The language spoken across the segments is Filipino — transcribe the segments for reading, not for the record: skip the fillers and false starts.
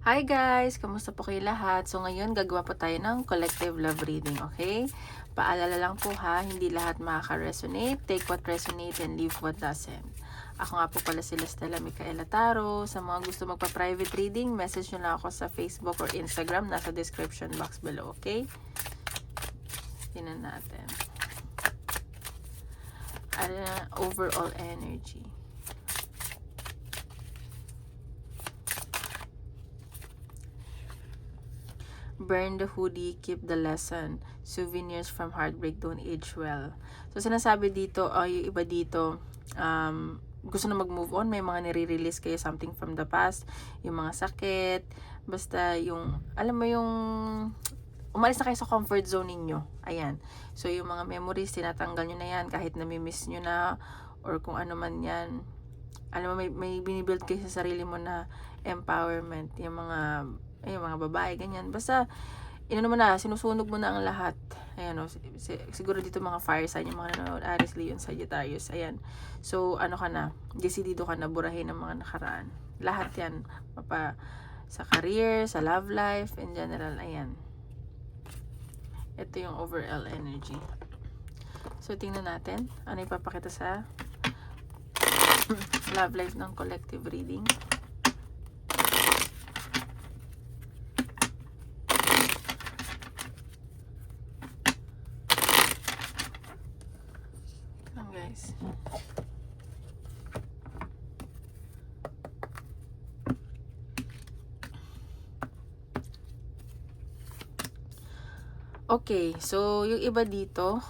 Hi guys! Kamusta po kayo lahat? So ngayon gagawa po tayo ng collective love reading, okay? Paalala lang po ha, hindi lahat makaka-resonate. Take what resonate and leave what doesn't. Ako nga po pala si Stella Micaela Taro. Sa mga gusto magpa-private reading, message nyo lang ako sa Facebook or Instagram. Nasa description box below, okay? Tingnan natin. Overall energy. Burn the hoodie, keep the lesson. Souvenirs from heartbreak don't age well. So, sinasabi dito, yung iba dito, gusto na mag-move on. May mga nire-release kayo something from the past. Yung mga sakit. Basta yung, alam mo yung, umalis na kayo sa comfort zone ninyo. Ayan. So, yung mga memories, tinatanggal nyo na yan. Kahit namimiss nyo na, or kung ano man yan. Alam mo, may binibuild kayo sa sarili mo na empowerment. Yung mga babae, ganyan. Basta, mo na, sinusunog mo na ang lahat. Ayan o, siguro dito mga fire sign, yung mga nanonood, Aries, Leo, Sagittarius, ayan. So, ano ka na, desidido ka na burahin ng mga nakaraan. Lahat yan, sa career, sa love life, in general, ayan. Ito yung overall energy. So, tingnan natin, ano ipapakita sa love life ng collective reading. Guys. Okay, so yung iba dito,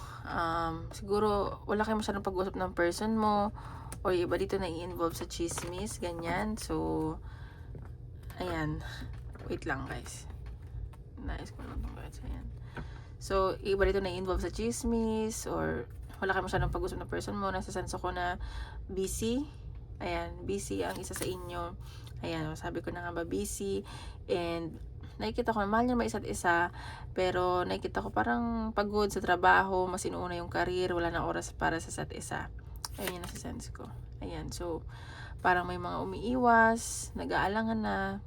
siguro wala kayong masyadong pag-usap ng person mo, o yung iba dito na i-involve sa chismis, ganyan. So, ayan. Wait lang guys. Nais ko lang itong guys. Ayan. So, iba dito na i-involve sa chismis, or wala kayong masyadong pag-usap ng person mo. Nasasenso ko na busy. Ayan, busy ang isa sa inyo. Ayan, sabi ko na nga ba, busy. And nakikita ko na mahal nyo naman isa't isa, pero nakikita ko parang pagod sa trabaho, mas inuuna yung career, wala na oras para sa isa't isa. Ayun yung nasa-sense ko. Ayan, so parang may mga umiiwas, nag-aalangan na.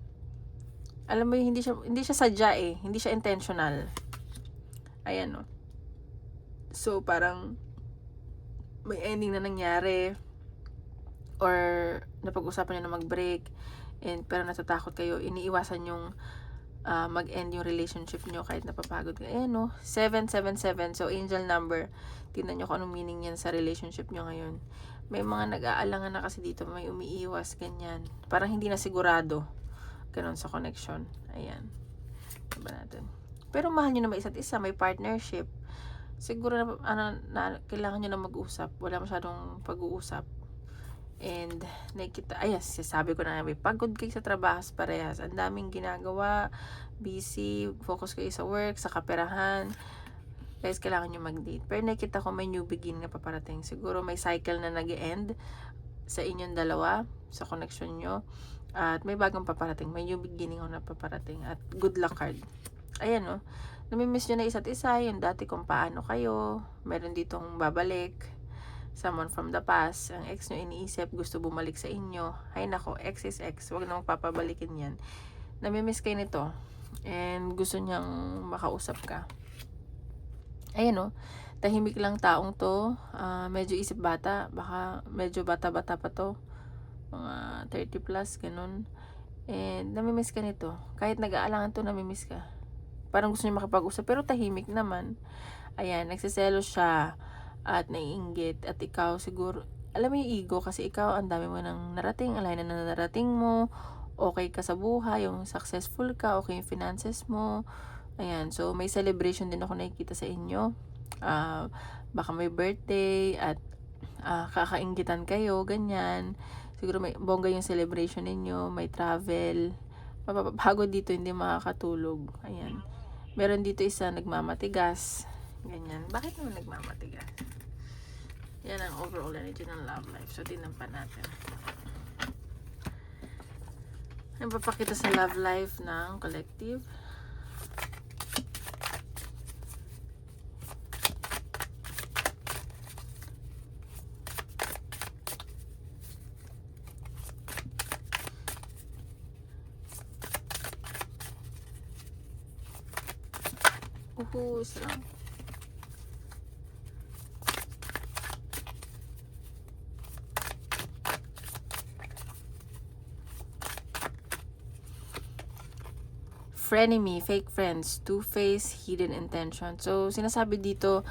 Alam mo yung hindi siya sadya eh, hindi siya intentional. Ayan no. So parang may ending na nangyari, or napag-usapan nyo na mag-break, pero natatakot kayo, iniiwasan yung mag-end yung relationship nyo kahit napapagod ka. Ayan no, 777. So, angel number. Tingnan nyo kung anong meaning yan sa relationship nyo ngayon. May mga nag-aalangan na kasi dito, may umiiwas, ganyan. Parang hindi na sigurado. Ganon sa connection. Ayan. Diba natin? Pero mahal nyo naman isa't isa, may partnership. Siguro na kailangan nyo na mag-usap. Wala masyadong pag-uusap. And nakita, sabi ko na may pagod kayo sa trabaho sa parehas, ang daming ginagawa, busy, focus kayo sa work, sa kaperahan, guys, kailangan nyo mag-date. Pero nakita ko may new begin na paparating. Siguro may cycle na nag-end sa inyong dalawa, sa connection nyo, at may bagong paparating, may new beginning na paparating, at good luck card. Ayan no, namimiss nyo na isa't isa, yung dati kung paano kayo, meron ditong babalik, someone from the past, ang ex nyo iniisip, gusto bumalik sa inyo. Ay nako, ex is ex, wag na magpapabalikin yan. Namimiss kayo nito, and gusto niyang makausap ka. Ayan no, tahimik lang taong to, medyo isip bata, baka medyo bata-bata pa to, mga 30 plus, ganun. And namimiss ka nito, kahit nag-aalangan to, namimiss ka. Parang gusto niya makipag-usap, pero tahimik naman. Ayan, nagsiselos siya, at naiinggit, at ikaw siguro, alam mo yung ego, kasi ikaw ang dami mo nang narating, alay na narating mo, okay ka sa buhay, yung successful ka, okay yung finances mo. Ayan, so may celebration din ako nakikita sa inyo. Baka may birthday, at kakainggitan kayo, ganyan. Siguro may bongga yung celebration ninyo, may travel, mapapagod dito, hindi makakatulog. Ayan, meron dito isa nagmamatigas, ganyan. Bakit naman nagmamatigas? Yan ang overall energy ng love life. So, tingnan pa natin. Ang papakita sa love life ng collective. Uhus lang. Frenemy, fake friends, two-faced, hidden intention. So, sinasabi dito,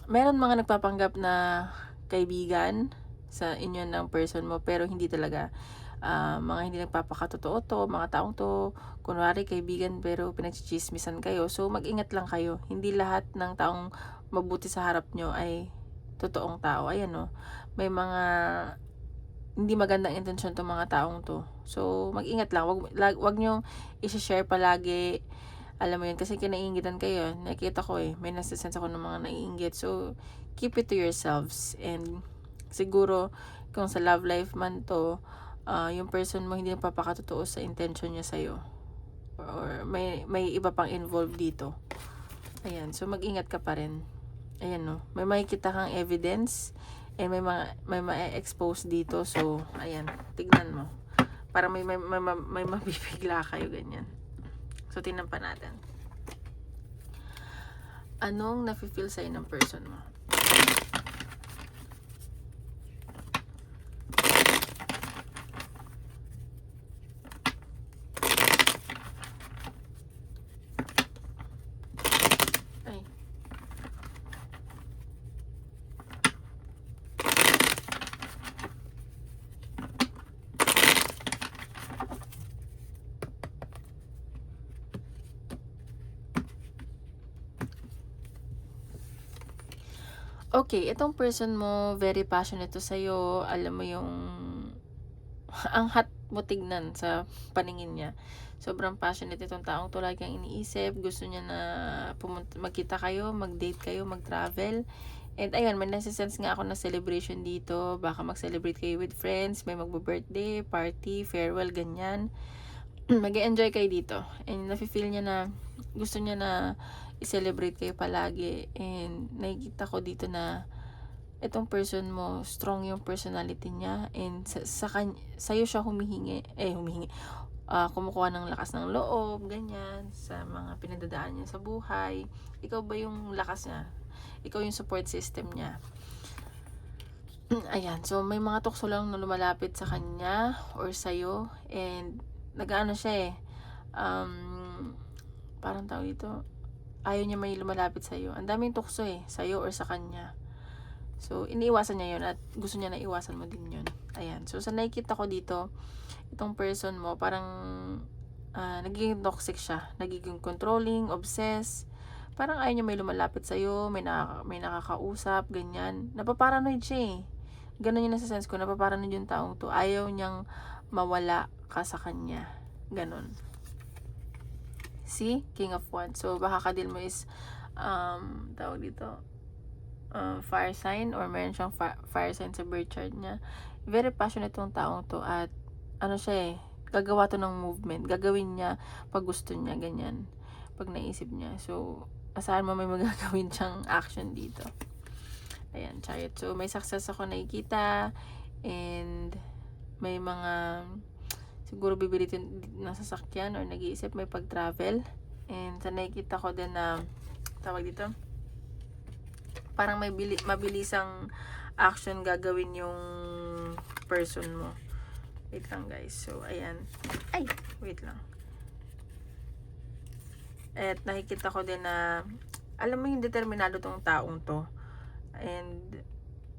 meron mga nagpapanggap na kaibigan sa inyo ng person mo, pero hindi talaga. Mga hindi nagpapakatotoo to, mga taong to, kunwari kaibigan pero pinagchichismisan kayo. So, mag-ingat lang kayo. Hindi lahat ng taong mabuti sa harap nyo ay totoong tao. Ayan no, may mga hindi magandang intensyon tong mga taong to. So, mag-ingat lang. Wag nyo i-share palagi. Alam mo yun, kasi kinaiingitan kayo. Nakikita ko may nasa-sense ako ng mga naiinggit. So, keep it to yourselves. And, siguro, kung sa love life man to, yung person mo hindi napapakatotoo sa intention niya sa'yo. Or may iba pang involved dito. Ayan, so mag-ingat ka pa rin. Ayan no, may makikita kang evidence may ma-expose dito. So, ayan, tignan mo. Para may mabibigla kayo, ganyan. So, tingnan pa natin. Anong nafe-feel sa'yo ng person mo? Ay. Okay, itong person mo, very passionate to sa'yo. Alam mo yung ang hot mo tignan sa paningin niya. Sobrang passionate itong taong to. Lagi ang iniisip. Gusto niya na magkita kayo, mag-date kayo, mag-travel. And ayun, may nasa-sense nga ako na celebration dito. Baka mag-celebrate kayo with friends. May magbo-birthday, party, farewell, ganyan. Mag-enjoy kayo dito. And nafe-feel niya na gusto niya na i-celebrate kayo palagi. And nakikita ko dito na itong person mo, strong yung personality niya, and sa'yo siya kumukuha ng lakas ng loob, ganyan, sa mga pinagdadaan niya sa buhay. Ikaw ba yung lakas niya? Ikaw yung support system niya. Ayan, so may mga tukso lang na lumalapit sa kanya or sa'yo, and nag-ano siya parang tawag ito, ayaw niya may lumalapit sa'yo. Ang daming tukso sa'yo or sa kanya. So, iniiwasan niya yun at gusto niya na iwasan mo din yun. Ayan. So, sa nakikita ko dito, itong person mo, parang nagiging toxic siya. Nagiging controlling, obsessed. Parang ayaw niya may lumalapit sa'yo, may nakakausap, ganyan. Napaparanoid siya Ganun yung nasa sense ko, napaparanoid yung taong to. Ayaw niyang mawala ka sa kanya. Ganun. See? King of Wands. So, baka kadil mo is, tawag dito, fire sign or meron siyang fire sign sa birth chart niya. Very passionate tong taong to at ano siya gagawa to ng movement. Gagawin niya pag gusto niya, ganyan. Pag naisip niya. So, asahan mo may magagawin siyang action dito. Ayan, Chariot. So, may success ako nakikita and may mga siguro bibili ng sasakyan or nag-iisip may pag-travel. And sa nakikita ko din na tawag dito, parang may mabilisang action gagawin yung person mo. Wait lang guys. So, ayan. Ay! Wait lang. At nakikita ko din na alam mo yung determinado tong taong to. And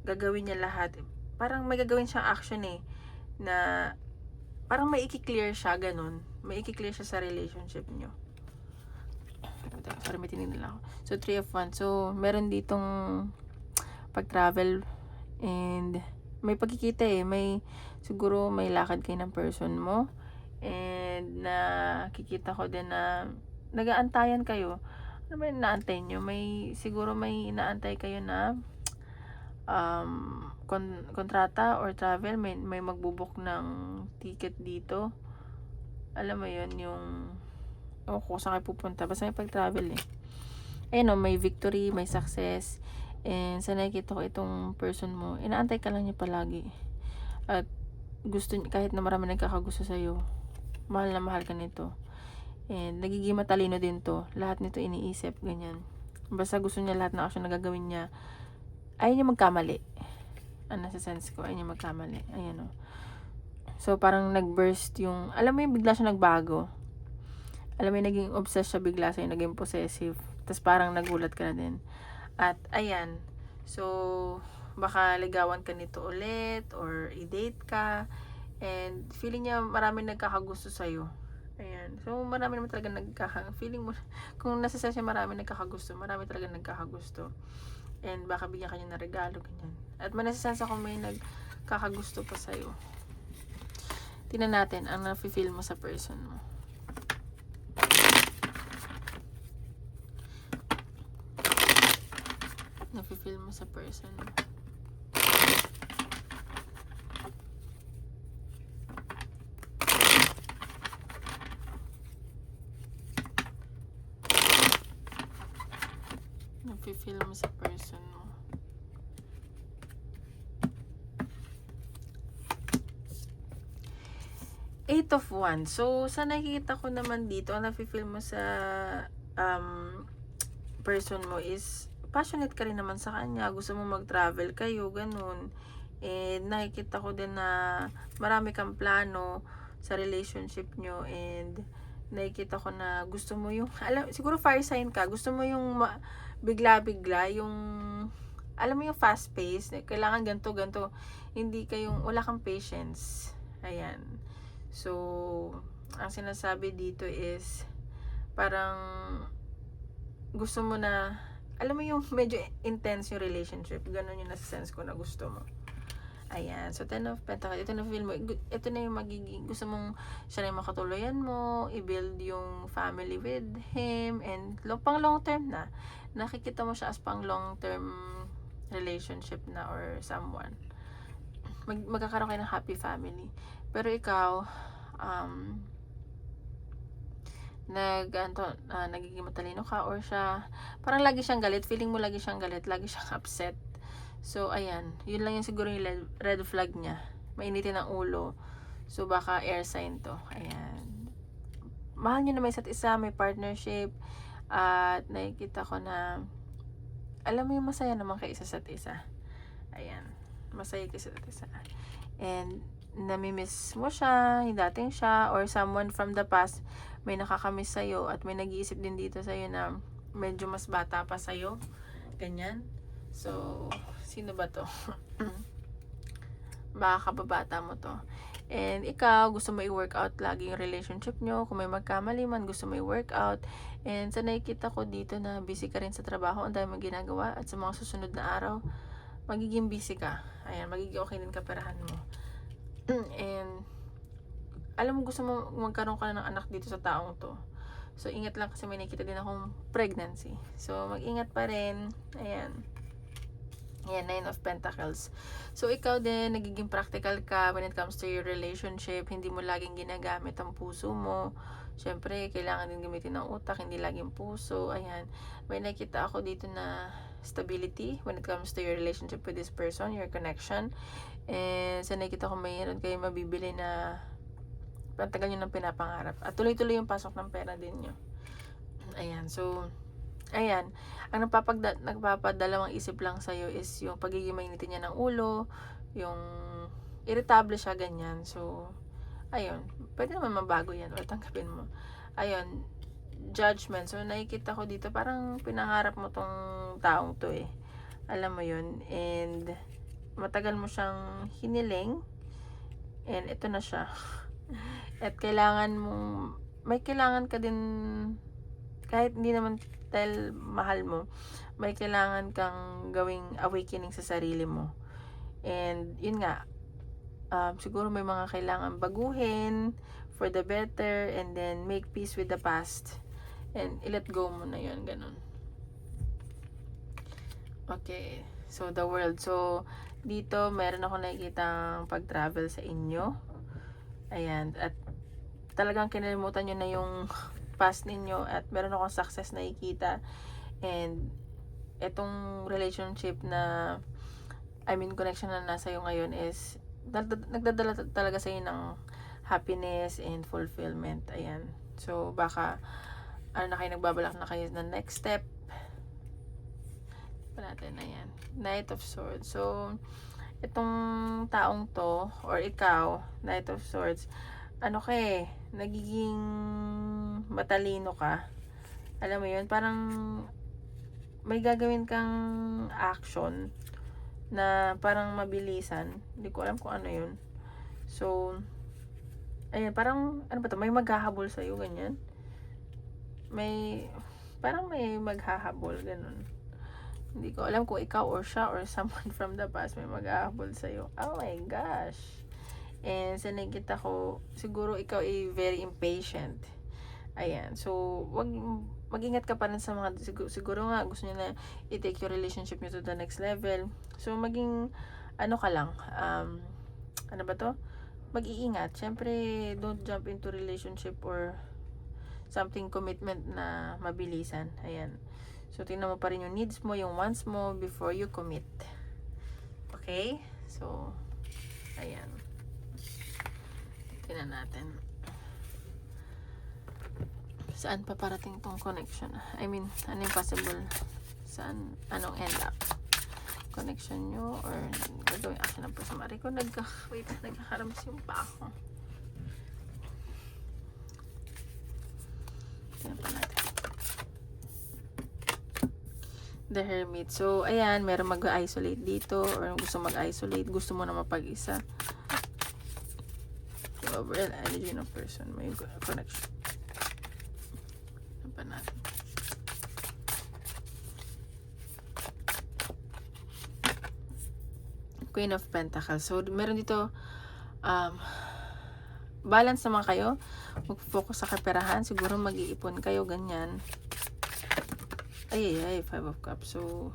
gagawin niya lahat. Parang may gagawin siyang action na parang may i-clear siya, ganun. May i-clear siya sa relationship niyo. Sorry, may tinignan lang ako. So, 3 of Wands. So, meron ditong pag-travel and may pagkikita may siguro may lakad kayo ng person mo and nakikita ko din na nag-aantayan kayo. Ano ba yung inaantay nyo? Siguro may inaantay kayo na kontrata or travel. May magbubuk ng ticket dito. Alam mo yun, yung kung saan kayo pupunta. Basta may pag-travel Ayun may victory, may success. And sa nakikita ko itong person mo, inaantay ka lang niya palagi. At gusto niya, kahit na marami nagkakagusto sa'yo, mahal na mahal ka nito. And nagiging matalino din to. Lahat nito iniisip, ganyan. Basta gusto niya lahat ng action na gagawin niya. Ayaw niya magkamali. Nasa sense ko, ayaw niya magkamali. Ayan o. So, parang nag-burst yung, alam mo yung bigla siya nagbago. Alam mo yung naging obsessed siya bigla sa'yo, naging possessive. Tapos parang nagulat ka na din. At, ayan. So, baka ligawan ka nito ulit, or i-date ka. And, feeling niya marami nagkakagusto sa'yo. Ayan. So, marami naman talaga feeling mo, kung nasa siya marami nagkakagusto, marami talaga nagkakagusto. And baka bigyan ka niya ng regalo, ganyan. At manasasansa kung may nagkakagusto pa sa'yo. Tingnan natin ang nafe-feel mo sa person mo. Nafe-feel mo sa person mo. Nafe-feel mo sa person mo. Eight of Wands. So, sa nakikita ko naman dito, ang nafe-feel mo sa person mo is passionate ka rin naman sa kanya. Gusto mo mag-travel kayo, ganun. And nakikita ko din na marami kang plano sa relationship nyo. And nakikita ko na gusto mo yung, siguro fire sign ka, gusto mo yung bigla-bigla, yung, alam mo yung fast pace, kailangan ganto. Hindi kayong, wala kang patience. Ayan. So, ang sinasabi dito is, parang, gusto mo na, alam mo yung medyo intense yung relationship. Ganun yung nasa sense ko na gusto mo. Ayan. So, 10 of Pentacles. Ito na feel mo. Ito na yung magiging, gusto mong siya na yung makatuluyan mo, i-build yung family with him, and pang long term na. Nakikita mo siya as pang long term relationship na or someone. Magkakaroon kayo ng happy family. Pero ikaw, nagiging matalino ka, or siya, parang lagi siyang galit, feeling mo lagi siyang galit, lagi siyang upset. So, ayan, yun lang yung siguro yung red flag niya, mainitin ang ulo. So, baka air sign to. Ayan, mahal nyo na may isa't isa, may partnership, at nakikita ko na, alam mo yung masaya naman kayo isa't isa. Ayan, masaya kayo isa't isa. And, namimiss mo siya, dating siya, or someone from the past, may nakakamiss sa'yo, at may nag-iisip din dito sa'yo na medyo mas bata pa sa'yo. Ganyan. So, sino ba to? Baka kababata mo to. And ikaw, gusto mo i-work out lagi yung relationship nyo. Kung may magkamali man, gusto mo i-work out. And sa nakikita ko dito na busy ka rin sa trabaho, ang dami mong ginagawa, at sa mga susunod na araw, magiging busy ka. Ayan, magiging okay din kaperahan mo. And alam mo, gusto mo magkaroon ka na ng anak dito sa taong to. So, ingat lang kasi may nakita din akong pregnancy. So, mag-ingat pa rin. Ayan. Ayan, 9 of Pentacles. So, ikaw din, nagiging practical ka when it comes to your relationship. Hindi mo laging ginagamit ang puso mo. Siyempre, kailangan din gamitin ng utak, hindi laging puso. Ayan. May nakita ako dito na stability when it comes to your relationship with this person, your connection. And sa nakita ko, mayroon kayo mabibili na pantagal nyo ng pinapangarap. At tuloy-tuloy yung pasok ng pera din nyo. Ayan. So, ayan. Ang nagpapadalawang isip lang sa'yo is yung pagiging mainitin niya ng ulo, yung irritable siya, ganyan. So, ayun. Pwede naman mabago yan o tanggapin mo. Ayun. Judgment. So, nakikita ko dito, parang pinangarap mo tong taong to eh. Alam mo yun. And, matagal mo siyang hiniling. And, ito na siya. At kailangan mong, may kailangan ka din, kahit hindi naman dahil mahal mo, may kailangan kang gawing awakening sa sarili mo. And yun nga, siguro may mga kailangan baguhin for the better, and then make peace with the past, and i-let go mo na yun, ganun. Okay, so the world. So dito meron ako nakikitang pag-travel sa inyo. Ayan, at talagang kinalimutan nyo na yung past ninyo, at meron akong success na nakikita. And etong relationship na, connection na nasa iyo ngayon is nagdadala talaga sa iyo ng happiness and fulfillment. Ayan. So, baka, na kayo, nagbabalak na kayo ng next step. Pa natin, ayan. Knight of Swords. So, itong taong to, or ikaw, Knight of Swords, nagiging matalino ka. Alam mo yun, parang may gagawin kang action na parang mabilisan. Hindi ko alam kung ano yun. So, ayan, parang, may maghahabol sa'yo, ganyan. Parang may maghahabol, ganun. Hindi ko alam kung ikaw or siya or someone from the past may maghahabol sa'yo. Oh my gosh. And sa nakita ko, siguro ikaw ay very impatient. Ayan. So, mag-ingat ka pa rin sa mga, siguro nga, gusto niya na i-take your relationship niyo to the next level. So, maging, ka lang, mag-iingat. Siyempre, don't jump into relationship or something commitment na mabilisan. Ayan. So, tingnan mo pa rin yung needs mo, yung wants mo before you commit. Okay? So, ayan. Tingnan natin. Saan pa parating tong connection? I mean, ano yung possible? Saan? Anong end up? Connection nyo or gagawin action ng person? Mari ko nagkakaramsi yung pa ako. Tingnan pa natin. The Hermit. So, ayan, meron mag-isolate dito or gusto mag-isolate, gusto mo na mapag-isa. So, overall energy ng person, may connection. Ano pa natin? Queen of Pentacles. So, meron dito, balance naman kayo. Mag-focus sa kaperahan. Siguro mag-iipon kayo, ganyan. Ay, 5 of Cups. So,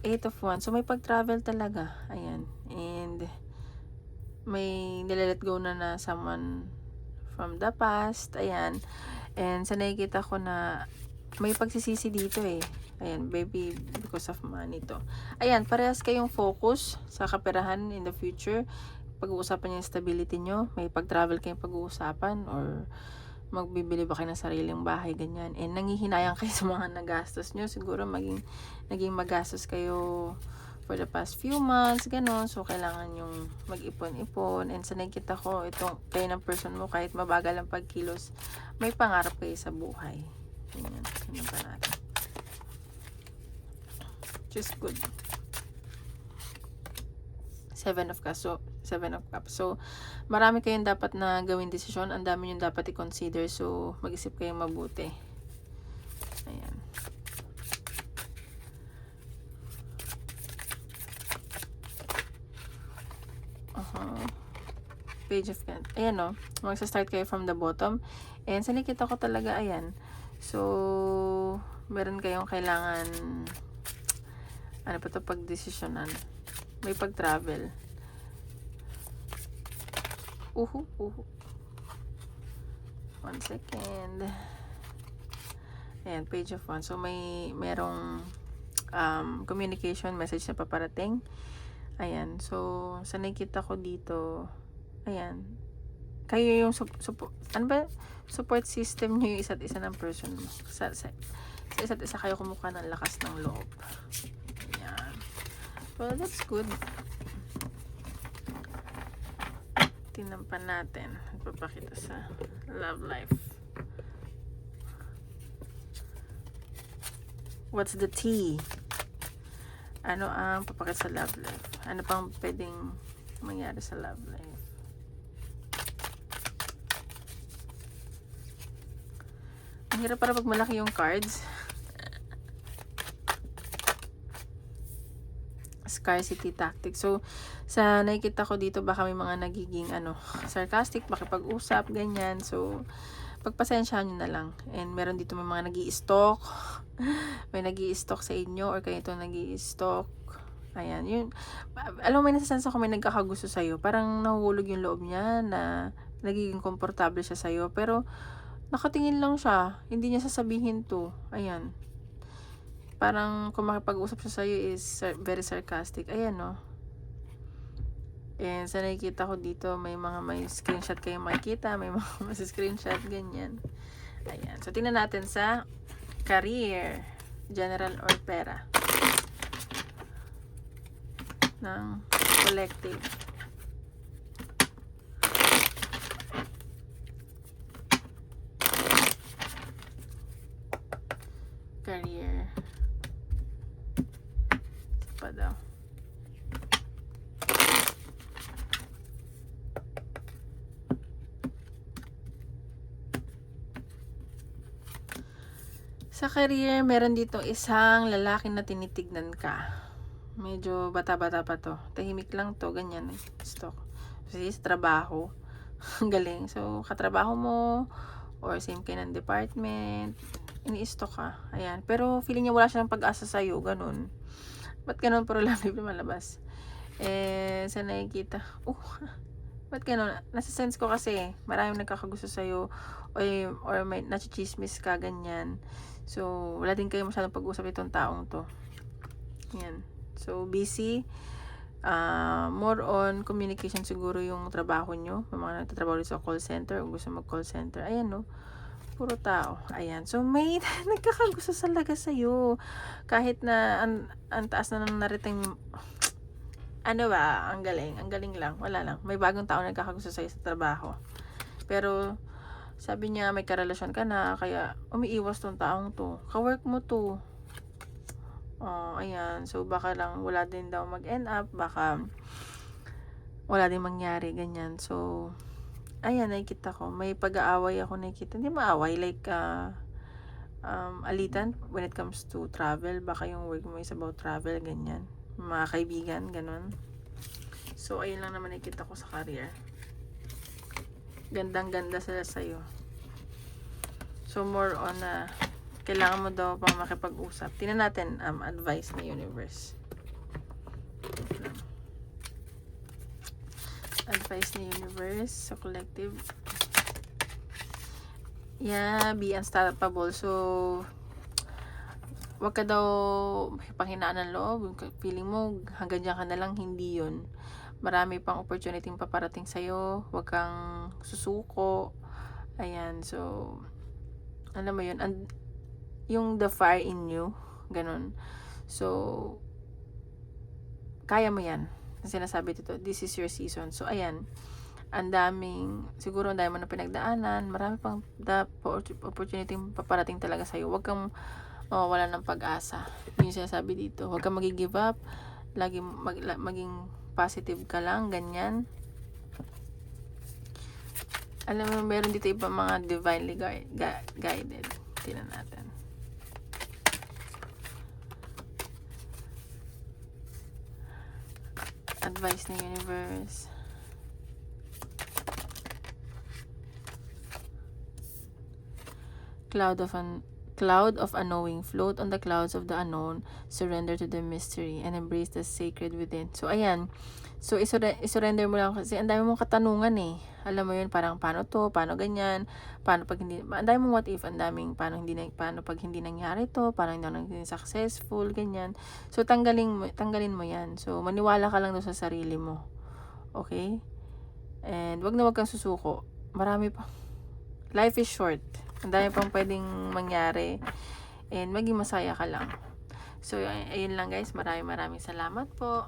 8 of Wands. So, may pag-travel talaga. Ayan. And, may nilalet go na someone from the past. Ayan. And, sa nakikita ko na may pagsisisi dito eh. Ayan, baby, because of money to. Ayan, parehas kayong focus sa kaperahan in the future. Pag-uusapan niyo yung stability nyo. May pag-travel kayong pag-uusapan or magbibili ba kayo ng sariling bahay, ganyan. And nanghihinayang kayo sa mga nagastos nyo. Siguro naging magastos kayo for the past few months, gano'n. So, kailangan yung mag-ipon-ipon. And sa nakikita ko, itong kayo ng person mo, kahit mabagal ang pagkilos, may pangarap kayo sa buhay. Ganyan. Ganyan pa natin. Just good. 7 of Cups. So, marami kayong dapat na gawin desisyon. Ang dami yung dapat i-consider. So, mag-isip kayong mabuti. Ayan. Page of Pentacles. Ayan o. Magsa-start kayo from the bottom. And sa nakita ko talaga, ayan. So, meron kayong kailangan pag-desisyonan. May pag-travel. Uhu. 1 second. Ayan, page of Wands. So, merong communication message na paparating. Ayan. So, sa nakikita ko dito, ayan. Kayo yung support system nyo yung isa't isa ng person mo. Sa isa't isa kayo kumukuha ng lakas ng loob. Ayan. Well, that's good. Tingnan pa natin. Papakita sa love life. What's the tea? Ano ang papakita sa love life? Ano pang pwedeng mangyari sa love life? Ang hirap para pag malaki yung cards. Scarcity tactic. So, sa nakikita ko dito, baka may mga nagiging sarcastic, makipag-usap, ganyan. So, pagpasensyahan nyo na lang. And meron dito may mga nag-i-stalk. May nag-i-stalk sa inyo or kayo itong nag-i-stalk. Ayan. Yun. Alam mo, may nasasense ako may nagkakagusto sa'yo. Parang nahuhulog yung loob niya na nagiging komportable siya sa'yo. Pero, nakatingin lang siya. Hindi niya sasabihin to. Ayan. Parang kung makipag-usap siya sa'yo is very sarcastic. Ayan, no? And sa nakikita ko dito, may screenshot kayo makikita, may mga screenshot, ganyan. Ayan. So, tingnan natin sa career, general or pera ng collective. Career. Ito pa daw. Sa career, meron dito isang lalaki na tinitignan ka. Medyo bata-bata pa to. Tahimik lang to, ganyan. Stock. Kasi sa trabaho. Galing. So, katrabaho mo, or same kayo ng department, ini-stock ka. Ayan. Pero, feeling niya wala siyang pag-asa sa'yo. Ganun. Ba't ganun? Pero labi malabas. Sa nakikita. Ba't ganun? Nasa sense ko kasi, maraming nagkakagusto sa'yo, or may nachichismis ka, ganyan. So, wala din kayo masyadong pag-usap itong taong to. Yan. So, busy. More on communication siguro yung trabaho nyo. May mga nagtatrabaho sa call center o gusto mag-call center. Ayan, no? Puro tao. Ayan. So, may nagkakagusto talaga sa'yo. Kahit na ang taas na ng narating, ano ba? Ang galing. Ang galing lang. Wala lang. May bagong tao nagkakagusto sa'yo sa trabaho. Pero, sabi niya, may karelasyon ka na, kaya umiiwas tong taong to. Ka-work mo to. Ayan. So, baka lang wala din daw mag-end up. Baka wala din mangyari. Ganyan. So, ayan, nakikita ko. May pag-aaway ako nakikita. Hindi maaway. Like, alitan when it comes to travel. Baka yung work mo is about travel. Ganyan. Mga kaibigan. Ganon. So, ayun lang naman nakikita ko sa career. Gandang-ganda sila sa'yo. So, more on kailangan mo daw pang makipag-usap. Tingnan natin advice ni universe. Advice ni universe sa collective. Yeah, be unstoppable. So, wag ka daw panghinaan ng loob. Feeling mo hanggang dyan ka na lang, hindi yun. Marami pang opportunity paparating sa'yo. Huwag kang susuko. Ayan. So, alam mo yun. Yung the fire in you. Ganon. So, kaya mo yan. Sinasabi dito, this is your season. So, ayan. Siguro ang dami mo na pinagdaanan. Marami pang opportunity paparating talaga sa'yo. Huwag kang wala ng pag-asa. Yung sinasabi dito. Huwag kang mag-give up. Lagi maging positive ka lang, ganyan. Alam mo, meron dito ibang mga divinely guided. Tingnan natin. Advice ng universe. Cloud of unknowing. Float on the clouds of the unknown. Surrender to the mystery and embrace the sacred within. So, ayan. So, isurrender mo lang kasi ang dami mong katanungan eh. Alam mo yun, parang paano to, paano ganyan, paano pag hindi, ang dami mong what if, ang daming paano pag hindi nangyari to, paano hindi naging successful, ganyan. So, tanggalin mo yan. So, maniwala ka lang doon sa sarili mo. Okay? And, wag kang susuko. Marami pa. Life is short. Ang dami pang pwedeng mangyari. And maging masaya ka lang. So, ayun lang guys. Maraming salamat po.